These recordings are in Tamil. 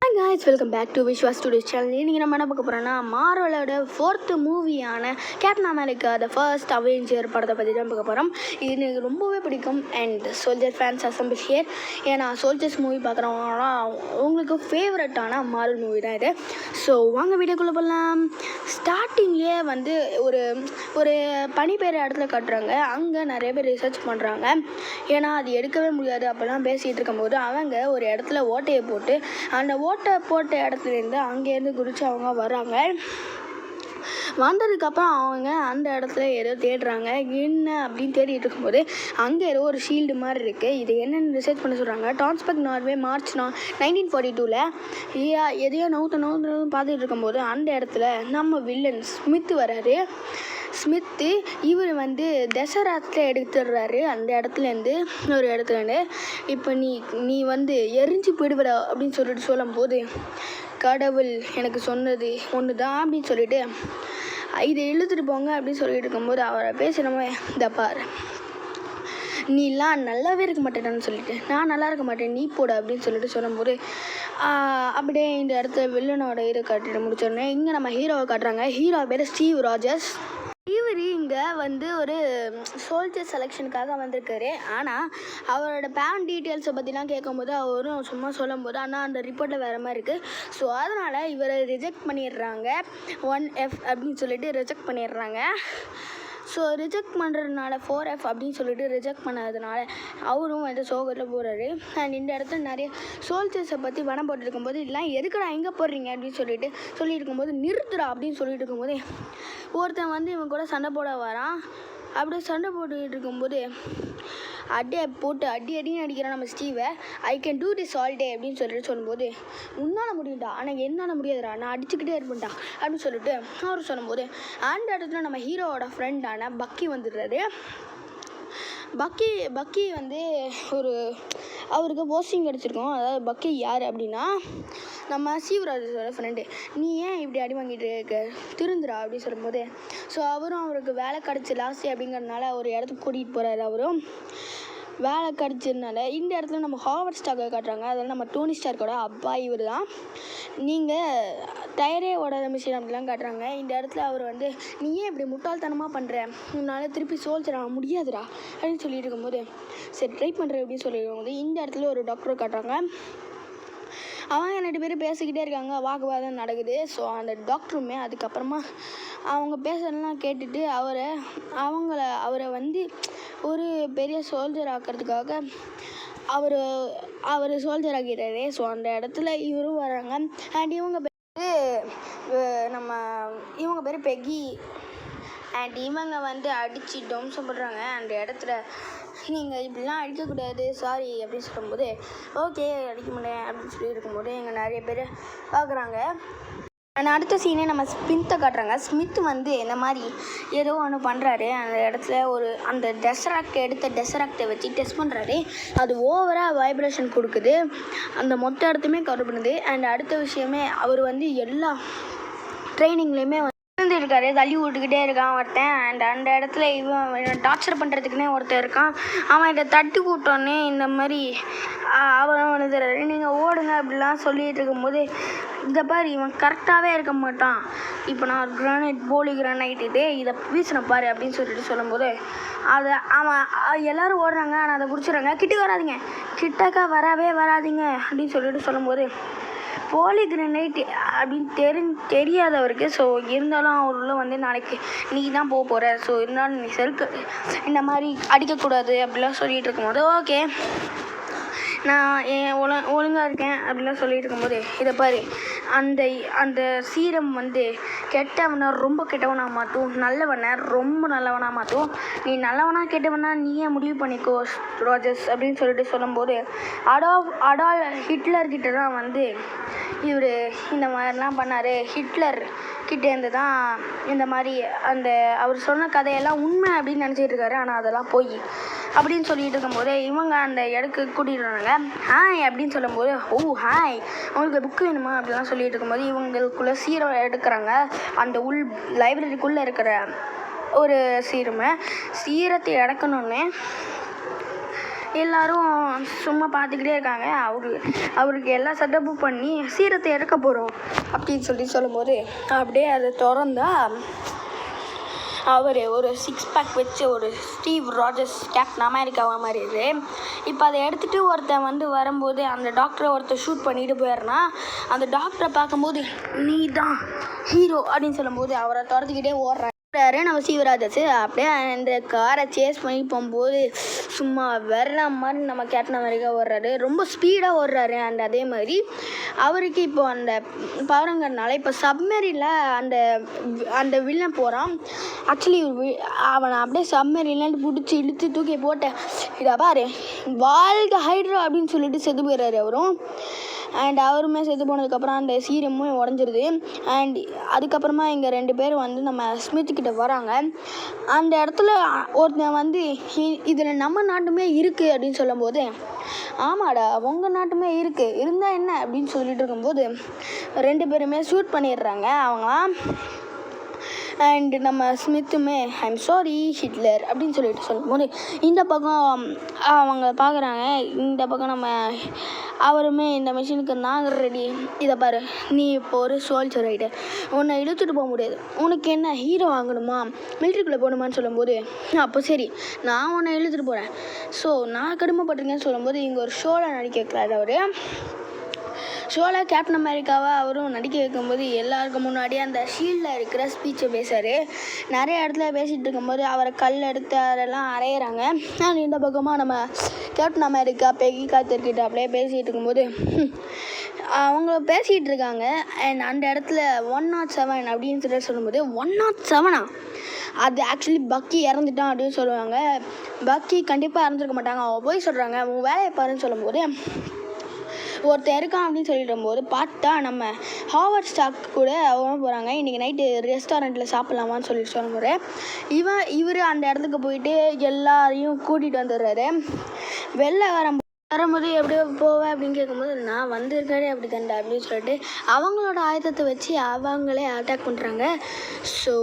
Hi guys, welcome back to Vishwas studios channel. இன்றைக்கி நம்ம என்ன பார்க்க போகிறோன்னா மார்வலோட 4th மூவியான Captain America the first avenger படத்தை பற்றி தான் பார்க்க போகிறோம். இது எனக்கு ரொம்பவே பிடிக்கும் and soldier fans assemble here. ஏன்னா சோல்ஜர்ஸ் மூவி பார்க்குறவங்கன்னா உங்களுக்கு ஃபேவரட்டான மார்வல் மூவி தான் இது. ஸோ வாங்க வீடியோக்குள்ளே போகலாம். ஸ்டார்டிங்லேயே வந்து ஒரு பனி பெய்கிற இடத்துல கட்டுறாங்க. அங்கே நிறைய பேர் ரிசர்ச் பண்ணுறாங்க. ஏன்னா அது எடுக்கவே முடியாது அப்போல்லாம் பேசிகிட்டு இருக்கும்போது அவங்க ஒரு இடத்துல ஓட்டையை போட்டு அந்த ஓட்டை போட்ட இடத்துலேருந்து அங்கேருந்து குதிச்சு அவங்க வர்றாங்க. வந்ததுக்கப்புறம் அவங்க அந்த இடத்துல ஏதோ தேடுறாங்க. என்ன அப்படின்னு தேடிட்டு இருக்கும்போது அங்கே ஏதோ ஒரு ஷீல்டு மாதிரி இருக்குது. இது என்னென்னு ரிசர்ச் பண்ண சொல்கிறாங்க. டான்ஸ்பர்க் நார்வே மார்ச் 1942 எதையோ நவுத்து பார்த்துட்டு இருக்கும்போது அந்த இடத்துல நம்ம வில்லன் ஸ்மித் வராரு. ஸ்மித்து இவர் வந்து டெசராத்தில் எடுத்துடுறாரு. அந்த இடத்துலேருந்து ஒரு இடத்துலேருந்து இப்போ நீ வந்து எரிஞ்சு போயிடுவிட அப்படின்னு சொல்லிட்டு சொல்லும்போது கடவுள் எனக்கு சொன்னது ஒன்று தான் அப்படின்னு சொல்லிட்டு இதை இழுத்துட்டு போங்க அப்படின்னு சொல்லிட்டு இருக்கும்போது அவரை பேசுகிறவங்க இந்த பாரு, நீலாம் நல்லாவே இருக்க மாட்டேன்னு சொல்லிட்டு நான் நல்லா இருக்க மாட்டேன் நீ போட அப்படின்னு சொல்லிட்டு சொல்லும்போது அப்படியே இந்த இடத்துல வில்லனோட இதை காட்டிட்டு முடிச்சோடனே இங்கே நம்ம ஹீரோவை காட்டுறாங்க. ஹீரோ பேர் ஸ்டீவ் ராஜர்ஸ். இவர் இங்கே வந்து ஒரு சோல்ஜர் செலெக்ஷனுக்காக வந்திருக்காரு. ஆனால் அவரோட பேரண்ட் டீட்டெயில்ஸை பற்றிலாம் கேட்கும்போது அவரும் சும்மா சொல்லும்போது ஆனால் அந்த ரிப்போர்ட்டில் வேறு மாதிரி இருக்குது. ஸோ அதனால் இவரை ரிஜெக்ட் பண்ணிடுறாங்க. 1F அப்படின்னு சொல்லிட்டு ரிஜெக்ட் பண்ணிடுறாங்க. ஸோ ரிஜெக்ட் பண்ணுறதுனால 4F அப்படின்னு சொல்லிட்டு ரிஜெக்ட் பண்ணதுனால அவரும் வந்து சோகத்தில் போகிறாரு. அண்ட் இந்த இடத்துல நிறைய சோல்ஜர்ஸை பற்றி வனம் போட்டு இருக்கும்போது இதெல்லாம் எதுக்குடா எங்கே போடுறீங்க அப்படின்னு சொல்லிட்டு இருக்கும்போது நிறுத்துடா அப்படின்னு சொல்லிட்டு இருக்கும்போது ஒருத்தன் வந்து இவன் கூட சண்டை போட வரான். அப்படியே சண்டை போட்டுக்கிட்டு இருக்கும்போது அடின்னு அடிக்கிறான் நம்ம ஸ்டீவை. I can do this all day அப்படின்னு சொல்லிட்டு சொல்லும்போது உன்னால் முடியும்டா ஆனால் என்னால் முடியாதுடா நான் அடிச்சுக்கிட்டே இருப்பேன்டா அப்படின்னு சொல்லிட்டு அவர் சொல்லும்போது அந்த இடத்துல நம்ம ஹீரோவோட ஃப்ரெண்டான பக்கி வந்துடுறாரு. பக்கி வந்து அவருக்கு போஸ்டிங் கிடச்சிருக்கோம். அதாவது பக்கி யார் அப்படின்னா நம்ம சீவராஜோட ஃப்ரெண்டு. நீ ஏன் இப்படி அடி வாங்கிட்டு இருக்க திருந்துரா அப்படின்னு சொல்லும்போது ஸோ அவருக்கு வேலை கிடச்சி லாஸ்ட் அப்படிங்கிறதுனால ஒரு இடத்துக்கு கூட்டிகிட்டு போகிறாரு. அவரும் வேலை கிடச்சதுனால இந்த இடத்துல நம்ம ஹாவர்ட் ஸ்டார்க்கை காட்டுறாங்க. அதில் நம்ம டோனி ஸ்டார்க்கோட அப்பா இவர் தான். நீங்கள் டயரே ஓடாத மிஷின் அப்படிலாம் காட்டுறாங்க. இந்த இடத்துல அவர் வந்து நீ ஏன் இப்படி முட்டாள்தனமாக பண்ணுற, உன்னால் திருப்பி சோல்ஜர் ஆக முடியாதுடா அப்படின்னு சொல்லிட்டு இருக்கும்போது சரி ட்ரை பண்ணுறேன் அப்படின்னு சொல்லியிருக்கும்போது இந்த இடத்துல ஒரு டாக்டரை காட்டுறாங்க. அவங்க 2 பேரும் பேசிக்கிட்டே இருக்காங்க. வாக்குவாதம் நடக்குது. ஸோ அந்த டாக்டருமே அதுக்கப்புறமா அவங்க பேசுறதெல்லாம் கேட்டுட்டு அவரை வந்து ஒரு பெரிய சோல்ஜர் ஆக்கிறதுக்காக அவர் சோல்ஜர் ஆகிறாரு. ஸோ அந்த இடத்துல இவரும் வராங்க. அண்ட் இவங்க பேர் பெகி. அண்ட் இவங்க வந்து அடித்து டொம்சம் பண்ணுறாங்க. அந்த இடத்துல நீங்கள் இப்படிலாம் அடிக்கக்கூடாது சாரி அப்படின்னு சொல்லும்போது ஓகே அடிக்க முடியேன் அப்படின்னு சொல்லி இருக்கும்போது இங்கே நிறைய பேர் பார்க்குறாங்க. ஆனால் அடுத்த சீனே நம்ம ஸ்மித்தை காட்டுறாங்க. ஸ்மித் வந்து இந்த மாதிரி ஏதோ ஒன்று பண்ணுறாரு. அந்த இடத்துல அந்த டெசராக்டை வச்சு டெஸ்ட் பண்ணுறாரு. அது ஓவராக வைப்ரேஷன் கொடுக்குது. அந்த மொத்த இடத்துமே கவர் பண்ணுது. அண்ட் அடுத்த விஷயமே அவர் வந்து எல்லா ட்ரைனிங்லேயுமே இருக்காரு. தள்ளி விட்டுக்கிட்டே இருக்கான் ஒருத்தன். அண்ட் அந்த இடத்துல இவன் டார்ச்சர் பண்ணுறதுக்குன்னே ஒருத்தன் இருக்கான். அவன் இதை தட்டி கூட்டோன்னே இந்த மாதிரி அவன் வந்துடுறாரு. நீங்கள் ஓடுங்க அப்படிலாம் சொல்லிகிட்டு இருக்கும்போது இந்த பாரு இவன் கரெக்டாகவே இருக்க மாட்டான். இப்போ நான் ஒரு கிரானைட் இதை வீசின பாரு அப்படின்னு சொல்லிட்டு சொல்லும்போது அவன் எல்லோரும் ஓடுறாங்க. ஆனால் அதை பிடிச்சிடுறாங்க. வராதிங்க கிட்டக்கா வராதிங்க அப்படின்னு சொல்லிட்டு சொல்லும்போது கிரானைட் அப்படின்னு தெரியாதவருக்கு. ஸோ இருந்தாலும் அவருள்ள வந்து நாளைக்கு நீ தான் போகிற. ஸோ இருந்தாலும் நீ இந்த மாதிரி அடிக்கக்கூடாது அப்படிலாம் சொல்லிகிட்டு இருக்கும்போது ஓகே நான் ஒழுங்காக இருக்கேன் அப்படிலாம் சொல்லிட்டு இருக்கும்போது இதை பாரு அந்த சீரம் வந்து கெட்டவனை ரொம்ப கெட்டவனாக மாற்றும், நல்லவனை ரொம்ப நல்லவனாக மாற்றும். நீ நல்லவனா கெட்டவனா நீயே முடிவு பண்ணிக்கோ ராஜர்ஸ் அப்படின்னு சொல்லிட்டு சொல்லும்போது அடால் ஹிட்லர்கிட்ட தான் வந்து இவர் இந்த மாதிரிலாம் பண்ணார். ஹிட்லர் கிட்டேருந்து தான் இந்த மாதிரி அவர் சொன்ன கதையெல்லாம் உண்மை அப்படின்னு நினச்சிட்டு இருக்காரு. ஆனால் அதெல்லாம் போய் அப்படின்னு சொல்லிட்டு இருக்கும்போது இவங்க அந்த இடத்துக்கு கூட்டிகிட்டு வராங்க. ஹாய் அப்படின்னு சொல்லும்போது ஹாய் உங்களுக்கு புக்கு வேணுமா அப்படிலாம் சொல்லிட்டு இருக்கும்போது இவங்களுக்குள்ளே சீரம் எடுக்கிறாங்க. அந்த லைப்ரரிக்குள்ளே இருக்கிற ஒரு சீரத்தை இடக்கணுன்னே எல்லோரும் சும்மா பார்த்துக்கிட்டே இருக்காங்க. அவருக்கு எல்லா செட்டப்பும் பண்ணி சீரத்தை எடுக்க போகிறோம் அப்படின்னு சொல்லும்போது அப்படியே அதை திறந்தா அவர் ஒரு 6 பேக் வச்சு ஒரு ஸ்டீவ் ராஜர்ஸ் கேப்டன் அமெரிக்காவா மாதிரி இது. இப்போ அதை எடுத்துகிட்டு ஒருத்தன் வரும்போது அந்த டாக்டரை ஒருத்தர் ஷூட் பண்ணிட்டு போயிடுறா. அந்த டாக்டரை பார்க்கும்போது நீ தான் ஹீரோ அப்படின்னு சொல்லும்போது அவரை துரத்துக்கிட்டே ஓடுறாரு நம்ம சிவராஜஸ். அப்படியே அந்த காரை சேஸ் பண்ணி போகும்போது சும்மா வெற மாதிரி நம்ம கேப்டன் அமெரிக்கா ஓடுறாரு. ரொம்ப ஸ்பீடாக ஓடுறாரு. அண்ட் அதே மாதிரி அவருக்கு இப்போ அந்த பவரங்கிறதுனால இப்போ சப்மெரியில் அந்த வில்லன் போகிறான். ஆக்சுவலி அவனை அப்படியே சப்மெரின்லாம் பிடிச்சி இழுத்து தூக்கி போட்டேன். இதை பாரு வாழ்க ஹைட்ரா அப்படின்னு சொல்லிட்டு செத்து போயிடுறாரு அவரும். அண்ட் அவருமே செத்து போனதுக்கப்புறம் அந்த சீரமும் உடஞ்சிருது. அண்ட் அதுக்கப்புறமா இங்கே 2 பேர் நம்ம ஸ்மித்துக்கிட்ட வராங்க. அந்த இடத்துல ஒருத்தன் இதில் நம்ம நாட்டுமே இருக்குது அப்படின்னு சொல்லும்போது ஆமாடா உங்கள் நாட்டுமே இருக்குது இருந்தால் என்ன அப்படின்னு சொல்லிட்டு இருக்கும்போது 2 பேருமே ஷூட் பண்ணிடுறாங்க அவங்க. அண்டு நம்ம ஸ்மித்துமே ஐம் சாரி ஹிட்லர் அப்படின்னு சொல்லிட்டு சொல்லும்போது இந்த பக்கம் அவங்க பார்க்குறாங்க. இந்த பக்கம் நம்ம அவருமே இந்த மிஷினுக்கு நாங்கள் ரெடி. இதை பாரு நீ இப்போ ஒரு சோல்ஜர் ஆகிட்ட உன்னை இழுத்துட்டு போக முடியாது. உனக்கு என்ன ஹீரோ வாங்கணுமா மிலிட்ரிக்குள்ளே போகணுமான்னு சொல்லும்போது அப்போ சரி நான் உன்னை இழுத்துட்டு போகிறேன். ஸோ நான் கடுமைப்பட்டிருக்கேன்னு சொல்லும்போது இங்கே ஒரு ஷோவில் நடிக்க வைக்கிறாரு அவர். ஷோவில் கேப்டன் அமெரிக்காவை அவரும் நடிக்க வைக்கும்போது எல்லாருக்கும் முன்னாடியே அந்த ஷீல்டில் இருக்கிற ஸ்பீச்சை பேசுகிறார். நிறைய இடத்துல பேசிகிட்டு இருக்கும்போது அவரை கல் எடுத்து அதெல்லாம் அரைகிறாங்க. இந்த பக்கமாக நம்ம கேப்டன் அமெரிக்கா பெகி காத்திருக்கிட்ட அப்படியே பேசிகிட்டு இருக்கும்போது அவங்க பேசிகிட்டு இருக்காங்க. அண்ட் அந்த இடத்துல 107 அப்படின்னு சொல்லும்போது 107 அது ஆக்சுவலி பக்கி இறந்துட்டான் அப்படின்னு சொல்லுவாங்க. பக்கி கண்டிப்பாக இறந்துருக்க மாட்டாங்க. அவங்க போய் சொல்கிறாங்க உன் வேலையை பாருன்னு சொல்லும்போது ஒருத்தர் இருக்கான் அப்படின்னு சொல்லிடும் போது பார்த்தா நம்ம ஹாவர்ட் ஸ்டாக் கூட அவங்க போகிறாங்க. இன்றைக்கி நைட்டு ரெஸ்டாரண்ட்டில் சாப்பிட்லாமான்னு சொல்லும்போது இவர் அந்த இடத்துக்கு போயிட்டு எல்லாரையும் கூட்டிகிட்டு வந்துடுறாரு. வெளில வரும்போது எப்படியோ போவேன் அப்படின்னு கேட்கும்போது நான் வந்திருக்காரு அப்படி தண்டா அப்படின்னு சொல்லிட்டு அவங்களோட ஆயுதத்தை வச்சு அவங்களே அட்டாக் பண்ணுறாங்க. ஸோ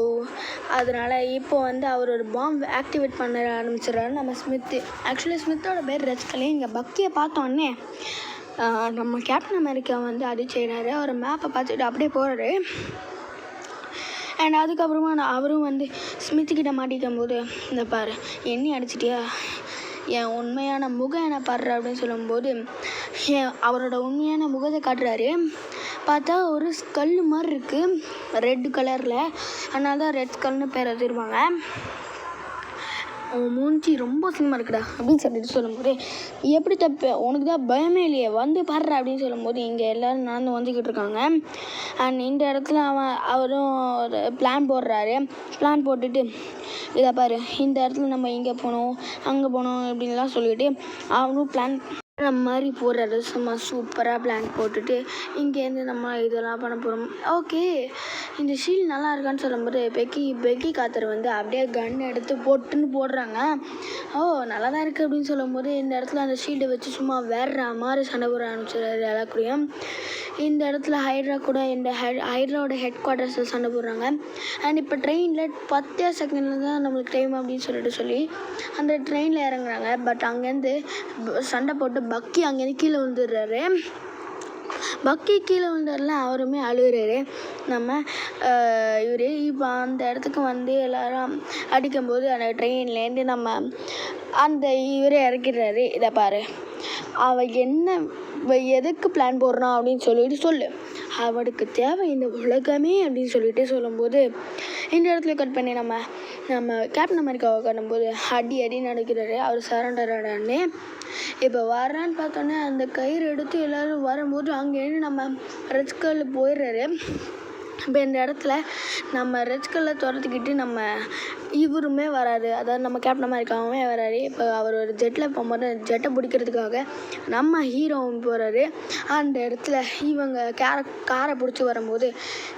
அதனால் இப்போ அவர் ஒரு பாம்பு ஆக்டிவேட் பண்ண ஆரம்பிச்சிடறாரு நம்ம ஸ்மித்து. ஆக்சுவலி ஸ்மித்தோட பேர் ரெஸ்கலே. இங்கே பக்கியை பார்த்தோன்னே நம்ம கேப்டன் அமெரிக்கா அது செய்கிறாரு. அவர் மேப்பை பார்த்துட்டு அப்படியே போகிறாரு. அண்ட் அதுக்கப்புறமா அவரும் ஸ்மித்துக்கிட்ட மாட்டிக்கும் போது இந்த பாரு எண்ணி அடிச்சிட்டியா என் உண்மையான முகம் என்ன பாடுற அப்படின்னு சொல்லும்போது அவரோட உண்மையான முகத்தை காட்டுறாரு. பார்த்தா ஒரு ஸ்கல் மாதிரி இருக்குது ரெட் கலரில். அதனால தான் ரெட் ஸ்கல்னு பேர் வச்சுருப்பாங்க. உன் மூஞ்சி ரொம்ப சினிமா இருக்குடா அப்படின்னு சொல்லிட்டு சொல்லும்போது எப்படி தப்பு உனக்கு தான் பயமே இல்லையே பாடுற அப்படின்னு சொல்லும்போது இங்கே எல்லோரும் நடந்து வந்துக்கிட்டு இருக்காங்க. அண்ட் இந்த இடத்துல அவரும் ஒரு பிளான் போடுறாரு. பிளான் போட்டுட்டு இதை பாரு இந்த இடத்துல நம்ம இங்கே போகணும் அங்கே போகணும் அப்படின்லாம் சொல்லிவிட்டு அவரும் பிளான் மாதிரி போடுறாரு. சும்மா சூப்பராக பிளான் போட்டுட்டு இங்கேருந்து நம்ம இதெல்லாம் பண்ண போகிறோம். ஓகே இந்த ஷீல்டு நல்லா இருக்கான்னு சொல்லும்போது பெக்கி காத்தர் அப்படியே கன் எடுத்து போட்டுன்னு போடுறாங்க. நல்லா தான் இருக்குது அப்படின்னு சொல்லும்போது இந்த இடத்துல அந்த ஷீல்டை வச்சு சும்மா வேற மாதிரி சண்டை போட ஆரம்பிச்சிடுறாரு எல்லாக்கூடையும். இந்த இடத்துல ஹைட்ரா கூட இந்த ஹைட்ராவோட ஹெட் குவார்ட்டர்ஸில் சண்டை போடுறாங்க. அண்ட் இப்போ ட்ரெயினில் 10 செகண்டில் தான் நம்மளுக்கு டைம் அப்படின்னு சொல்லி அந்த ட்ரெயினில் இறங்குறாங்க. பட் அங்கேருந்து சண்டை போட்டு பக்கி அங்கேருந்து கீழே விழுந்துடுறாரு. பக்கி கீழே விழுந்தாருல அவருமே அழுகுறாரு. நம்ம இவர் இப்போ அந்த இடத்துக்கு எல்லோரும் அடிக்கும்போது அந்த ட்ரெயின்லேருந்து நம்ம அந்த இவரே இறக்கிடுறாரு. இதை பாரு எதுக்கு பிளான் போடுறான் அப்படின்னு சொல்லிட்டு சொல்லு அவனுக்கு தேவை இந்த உலகமே அப்படின்னு சொல்லிட்டு சொல்லும்போது இந்த இடத்துல கட் பண்ணி நம்ம கேப்டன் அமெரிக்காவை காட்டும்போது அடி நடக்கிறாரு. அவர் சரண்டர் ஆடான்னு இப்போ வர்றான்னு பார்த்தோன்னே அந்த கயிறு எடுத்து எல்லோரும் வரும்போது அங்கேருந்து நம்ம ரெட்ஸ்கல் போயிடுறாரு. இப்போ இந்த இடத்துல நம்ம ரெட்ஸ்கல்லை துரத்துக்கிட்டு நம்ம இவருமே வராரு. அதாவது நம்ம கேப்டன் அமெரிக்காவுமே வராரு. இப்போ அவர் ஒரு ஜெட்டில் போகும்போது ஜெட்டை பிடிக்கிறதுக்காக நம்ம ஹீரோவும் போகிறாரு. அந்த இடத்துல இவங்க காரை பிடிச்சி வரும்போது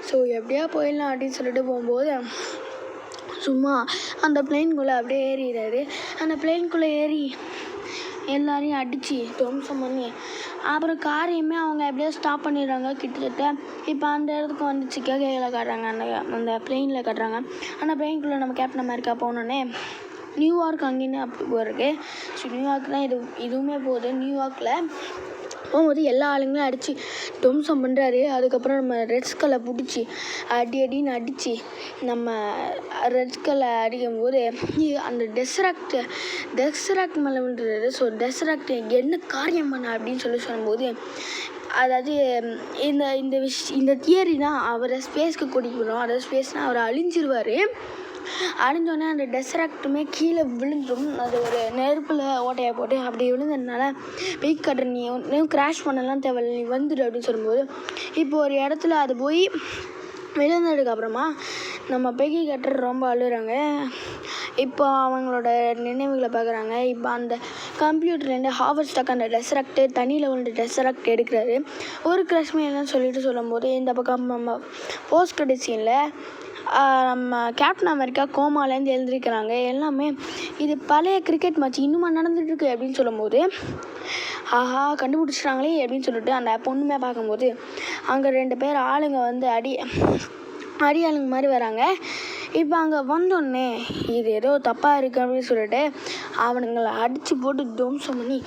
ஸோ எப்படியா போயிடலாம் அப்படின்னு சொல்லிட்டு போகும்போது சும்மா அந்த பிளெயின்குள்ளே அப்படியே ஏறிடுறாரு. அந்த பிளெயின்குள்ளே ஏறி எல்லாரையும் அடித்து துவம்சம் பண்ணி அப்புறம் காரையுமே அவங்க எப்படியோ ஸ்டாப் பண்ணிடுறாங்க கிட்டத்தட்ட. இப்போ அந்த இடத்துக்கு சிக்காகோவில் காட்டுறாங்க. அந்த பிளெயினில் காட்டுறாங்க. அந்த பிளெயின்குள்ளே நம்ம கேப்டன் அமெரிக்கா போனோடனே நியூயார்க் அங்கேன்னு அப்படி போயிருக்கு. ஸோ நியூயார்க் தான் இதுவுமே போகுது. நியூயார்க்கில் போகும்போது எல்லா ஆளுங்களும் அடித்து துவம்சம் பண்ணுறாரு. அதுக்கப்புறம் நம்ம ரெட் ஸ்கல்லை பிடிச்சி அடின்னு அடித்து நம்ம ரெட் ஸ்கல்லை அடிக்கும்போது அந்த டெஸ்ராக்ட் மேலே விழுந்துறாரு. ஸோ டெஸ்ராக்ட் என்ன காரியம் பண்ண அப்படின்னு சொல்லும்போது, அதாவது இந்த தியரினா அவரை ஸ்பேஸ்க்கு கூட்டிகிட்டு போகிறோம். அதாவது ஸ்பேஸ்னால் அவர் அழிஞ்சிருவார். அழிஞ்சோடனே அந்த டெஸ்ராக்ட்டுமே கீழே விழுந்துடும். அது ஒரு நெருப்பில் ஓட்டையை போட்டு அப்படி விழுந்ததுனால பீக் கட்டுற நீ கிராஷ் பண்ணலாம் தேவையில்லை, நீ வந்துடு அப்படின்னு சொல்லும்போது, இப்போ ஒரு இடத்துல அது போய் விழுந்ததுக்கப்புறமா நம்ம பெகி கட்டர் ரொம்ப அழுகிறாங்க. இப்போ அவங்களோட நினைவுகளை பார்க்குறாங்க. இப்போ அந்த கம்ப்யூட்டர்லேருந்து ஹாவர்ட் ஸ்டாக் அந்த டெஸ்ராக்ட்டு தண்ணியில் விழுந்த டெஸ்ராக்ட் எடுக்கிறாரு. ஒரு கிராஷ்மே இல்லைன்னு சொல்லும்போது இந்த பக்கம் நம்ம போஸ்ட் கிரெடிட் சீனில் நம்ம கேப்டன் அமெரிக்கா கோமாலேருந்து எழுந்திருக்கிறாங்க. எல்லாமே இது பழைய கிரிக்கெட் மேட்ச் இன்னுமா நடந்துகிட்ருக்கு அப்படின்னு சொல்லும்போது, ஆஹா கண்டுபிடிச்சிட்டாங்களே அப்படின்னு சொல்லிட்டு அந்த பொண்ணுமே பார்க்கும்போது அங்கே 2 பேர் ஆளுங்க வந்து அடி ஆளுங்க மாதிரி வராங்க. இப்போ அங்கே வந்தோடனே இது ஏதோ தப்பாக இருக்குது அப்படின்னு சொல்லிட்டு அவனுங்களை அடித்து போட்டு துவம்சம் பண்ணி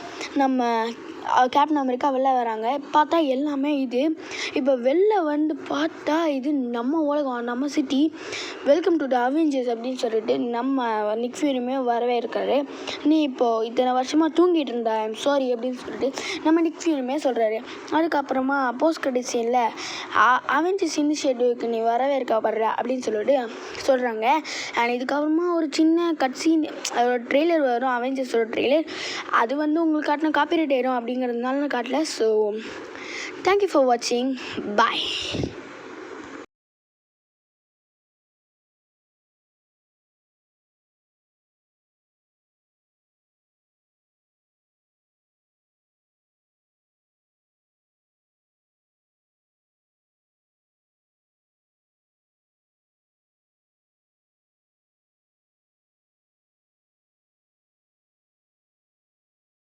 நம்ம கேப்டன் அமெரிக்கா வெளில வராங்க. பார்த்தா எல்லாமே இது இப்போ வெளில வந்து பார்த்தா இது நம்ம உலகம், நம்ம city, welcome to the Avengers அப்படின்னு சொல்லிட்டு நம்ம நிக் ஃபியூரியுமே வரவே இருக்காரு. நீ இப்போது இத்தனை வருஷமாக தூங்கிட்டு இருந்தா, ஐம் சாரி அப்படின்னு சொல்லிட்டு நம்ம நிக் ஃபியூரியுமே சொல்கிறாரு. அதுக்கப்புறமா போஸ்ட் கிரெடிட் சீனில் அவெஞ்சர்ஸ் இனிஷியேட்டிவ்க்கு நீ வரவே இருக்கா படுற அப்படின்னு சொல்லிட்டு சொல்கிறாங்க. அண்ட் இதுக்கப்புறமா ஒரு சின்ன கட் சீன், அதோட ட்ரெய்லர் வரும், அவெஞ்சர்ஸோட ட்ரெய்லர். அது வந்து உங்களுக்கு காட்டின காப்பிரைட் ஆயிடும் அப்படிங்கிறதுனால நான் காட்டல. ஸோ தேங்க்யூ ஃபார் வாட்சிங். பாய்.